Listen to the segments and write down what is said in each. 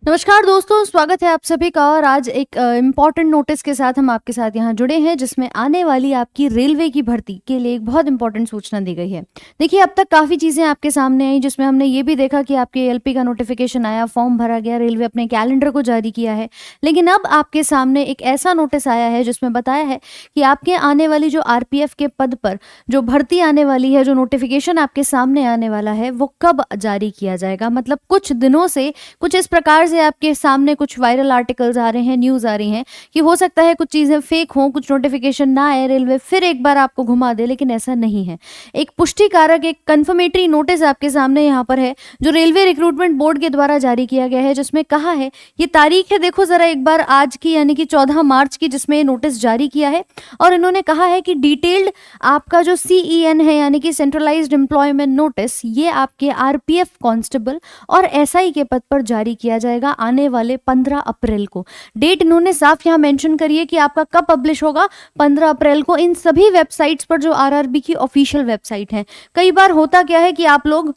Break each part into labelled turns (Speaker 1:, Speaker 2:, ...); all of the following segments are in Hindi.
Speaker 1: नमस्कार दोस्तों, स्वागत है आप सभी का। और आज एक इम्पॉर्टेंट नोटिस के साथ हम आपके साथ यहाँ जुड़े हैं, जिसमें आने वाली आपकी रेलवे की भर्ती के लिए एक बहुत इंपॉर्टेंट सूचना दी गई है। देखिए, अब तक काफ़ी चीज़ें आपके सामने आई, जिसमें हमने ये भी देखा कि आपके एलपी का नोटिफिकेशन आया, फॉर्म भरा गया, रेलवे अपने कैलेंडर को जारी किया है। लेकिन अब आपके सामने एक ऐसा नोटिस आया है जिसमें बताया है कि आपके आने वाली जो आरपीएफ के पद पर जो भर्ती आने वाली है, जो नोटिफिकेशन आपके सामने आने वाला है, वो कब जारी किया जाएगा। मतलब कुछ दिनों से कुछ इस प्रकार से आपके सामने कुछ वायरल आर्टिकल्स आ रहे हैं, न्यूज़ आ रही हैं कि हो सकता है कुछ चीज़ें फेक हों, कुछ नोटिफिकेशन ना आए, रेलवे फिर एक बार आपको घुमा दे, लेकिन ऐसा नहीं है। एक पुष्टि कारक, एक कन्फर्मेटरी नोटिस आपके सामने यहाँ पर है, जो रेलवे रिक्रूटमेंट बोर्ड के द्वारा जारी किया गया है, जिसमें कहा है, ये तारीख है, देखो जरा एक बार, आज की, यानी कि 14 मार्च की, जिसमें नोटिस जारी किया है। और इन्होंने कहा है कि डिटेल्ड आपका जो CEN है, यानी कि सेंट्रलाइज्ड एम्प्लॉयमेंट नोटिस, ये आपके आरपीएफ कांस्टेबल और एसआई के पद पर जारी किया जाएगा आने वाले 15 अप्रैल को। डेट इन्होंने साफ यहाँ मेंशन करी है कि आपका कब पब्लिश होगा, 15 अप्रैल को, इन सभी वेबसाइट्स पर जो आरआरबी की ऑफिशियल वेबसाइट है। कई बार होता क्या है कि आप लोग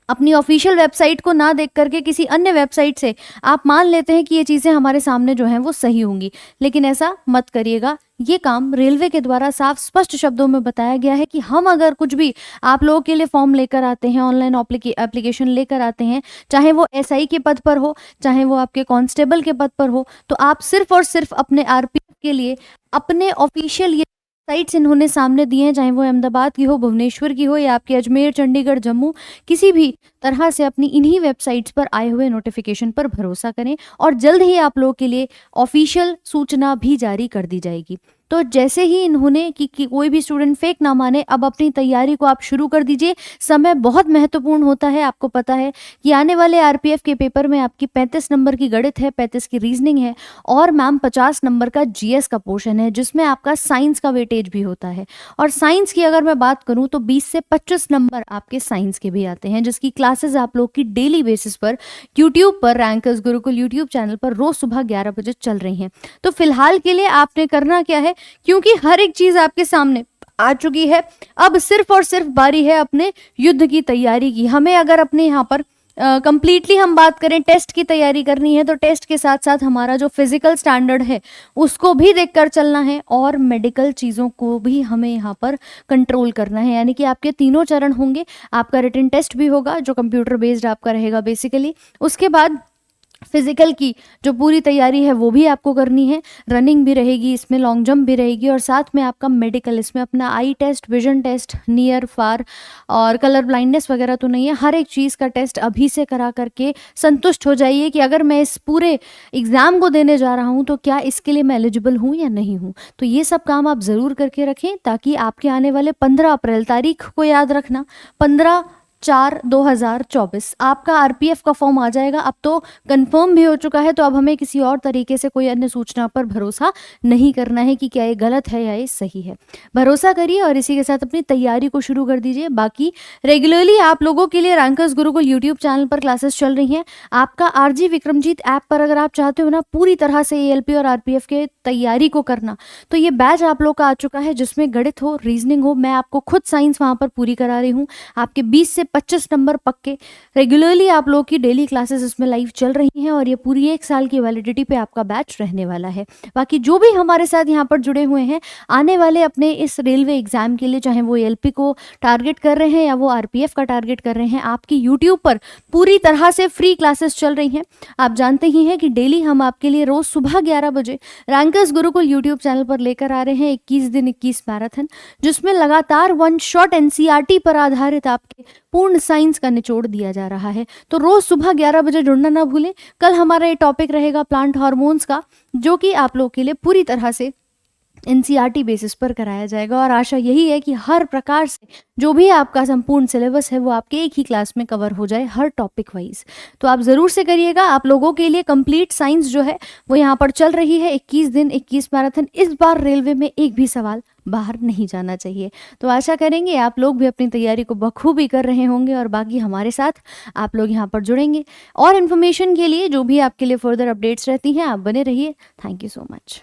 Speaker 1: अपनी ऑफिशियल वेबसाइट को ना देख करके किसी अन्य वेबसाइट से आप मान लेते हैं कि ये चीज़ें हमारे सामने जो हैं वो सही होंगी, लेकिन ऐसा मत करिएगा। ये काम रेलवे के द्वारा साफ स्पष्ट शब्दों में बताया गया है कि हम अगर कुछ भी आप लोगों के लिए फॉर्म लेकर आते हैं, ऑनलाइन एप्लीकेशन लेकर आते हैं, चाहे वो एसआई के पद पर हो, चाहे वो आपके कांस्टेबल के पद पर हो, तो आप सिर्फ और सिर्फ अपने आरपीएफ के लिए अपने ऑफिशियल ये साइट्स इन्होंने सामने दी हैं, चाहे वो अहमदाबाद की हो, भुवनेश्वर की हो, या आपके अजमेर, चंडीगढ़, जम्मू, किसी भी तरह से अपनी इन्हीं वेबसाइट्स पर आए हुए नोटिफिकेशन पर भरोसा करें, और जल्द ही आप लोगों के लिए ऑफिशियल सूचना भी जारी कर दी जाएगी। तो जैसे ही इन्होंने कि कोई भी स्टूडेंट फेक ना माने, अब अपनी तैयारी को आप शुरू कर दीजिए। समय बहुत महत्वपूर्ण होता है। आपको पता है कि आने वाले आरपीएफ के पेपर में आपकी 35 नंबर की गणित है, 35 की रीजनिंग है, और मैम 50 नंबर का जीएस का पोर्शन है, जिसमें आपका साइंस का वेटेज भी होता है। और साइंस की अगर मैं बात करूं तो 20 से 25 नंबर आपके साइंस के भी आते हैं, जिसकी क्लासेस आप लोग की डेली बेसिस पर यूट्यूब पर, रैंकर्स गुरुकुल यूट्यूब चैनल पर रोज सुबह 11 बजे चल रही हैं। तो फिलहाल के लिए आपने करना क्या है, क्योंकि हर एक चीज आपके सामने आ चुकी है, अब सिर्फ और सिर्फ बारी है अपने युद्ध की तैयारी की। हमें अगर अपने यहाँ पर कंप्लीटली हम बात करें, टेस्ट की तैयारी करनी है, तो टेस्ट के साथ साथ हमारा जो फिजिकल स्टैंडर्ड है उसको भी देखकर चलना है, और मेडिकल चीज़ों को भी हमें यहाँ पर कंट्रोल करना है। यानी कि आपके तीनों चरण होंगे। आपका रिटन टेस्ट भी होगा, जो कंप्यूटर बेस्ड आपका रहेगा बेसिकली। उसके बाद फिजिकल की जो पूरी तैयारी है वो भी आपको करनी है, रनिंग भी रहेगी इसमें, लॉन्ग जंप भी रहेगी, और साथ में आपका मेडिकल, इसमें अपना आई टेस्ट, विजन टेस्ट, नियर फार और कलर ब्लाइंडनेस वगैरह तो नहीं है। हर एक चीज़ का टेस्ट अभी से करा करके संतुष्ट हो जाइए कि अगर मैं इस पूरे एग्ज़ाम को देने जा रहा हूँ तो क्या इसके लिए मैं एलिजिबल हूँ या नहीं हूँ। तो ये सब काम आप ज़रूर करके रखें, ताकि आपके आने वाले 15 अप्रैल, तारीख को याद रखना, 15/4/2024 आपका आरपीएफ का फॉर्म आ जाएगा। अब तो कंफर्म भी हो चुका है, तो अब हमें किसी और तरीके से कोई अन्य सूचना पर भरोसा नहीं करना है कि क्या ये गलत है या ये सही है। भरोसा करिए और इसी के साथ अपनी तैयारी को शुरू कर दीजिए। बाकी रेगुलरली आप लोगों के लिए रैंकर्स गुरुकुल यूट्यूब चैनल पर क्लासेस चल रही हैं। आपका आरजी विक्रमजीत ऐप पर अगर आप चाहते हो ना पूरी तरह से एएलपी और आरपीएफ के तैयारी को करना, तो ये बैच आप लोग का आ चुका है, जिसमें गणित हो, रीजनिंग हो। मैं आपको खुद साइंस वहाँ पर पूरी करा रही हूँ। आपके 20 से 25 नंबर पक्के रेगुलरली आप लोग की डेली क्लासेस इसमें लाइव चल रही हैं, और ये पूरी 1 साल की वैलिडिटी पे आपका बैच रहने वाला है। बाकी जो भी हमारे साथ यहाँ पर जुड़े हुए हैं, आने वाले अपने इस रेलवे एग्जाम के लिए, चाहे वो एलपी को टारगेट कर रहे हैं या वो आरपीएफ का टारगेट कर रहे हैं, आपकी यूट्यूब पर पूरी तरह से फ्री क्लासेस चल रही हैं। आप जानते ही हैं कि डेली हम आपके लिए रोज सुबह 11 बजे रैंकर्स गुरुकुल यूट्यूब चैनल पर लेकर आ रहे हैं 21 दिन 21 मैराथन, जिसमें लगातार 1 शॉट एनसीईआरटी पर आधारित आपके पूर्ण साइंस का निचोड़ दिया जा रहा है। तो रोज सुबह 11 बजे जुड़ना ना भूलें। कल हमारा ये टॉपिक रहेगा प्लांट हार्मोन्स का, जो कि आप लोगों के लिए पूरी तरह से एनसीईआरटी बेसिस पर कराया जाएगा, और आशा यही है कि हर प्रकार से जो भी आपका संपूर्ण सिलेबस है वो आपके एक ही क्लास में कवर हो जाए, हर टॉपिक वाइज। तो आप ज़रूर से करिएगा। आप लोगों के लिए कंप्लीट साइंस जो है वो यहाँ पर चल रही है, 21 दिन 21 मैराथन। इस बार रेलवे में एक भी सवाल बाहर नहीं जाना चाहिए। तो आशा करेंगे आप लोग भी अपनी तैयारी को बखूबी कर रहे होंगे, और बाकी हमारे साथ आप लोग यहाँ पर जुड़ेंगे। और इन्फॉर्मेशन के लिए जो भी आपके लिए फर्दर अपडेट्स रहती हैं, आप बने रहिए। Thank you so much.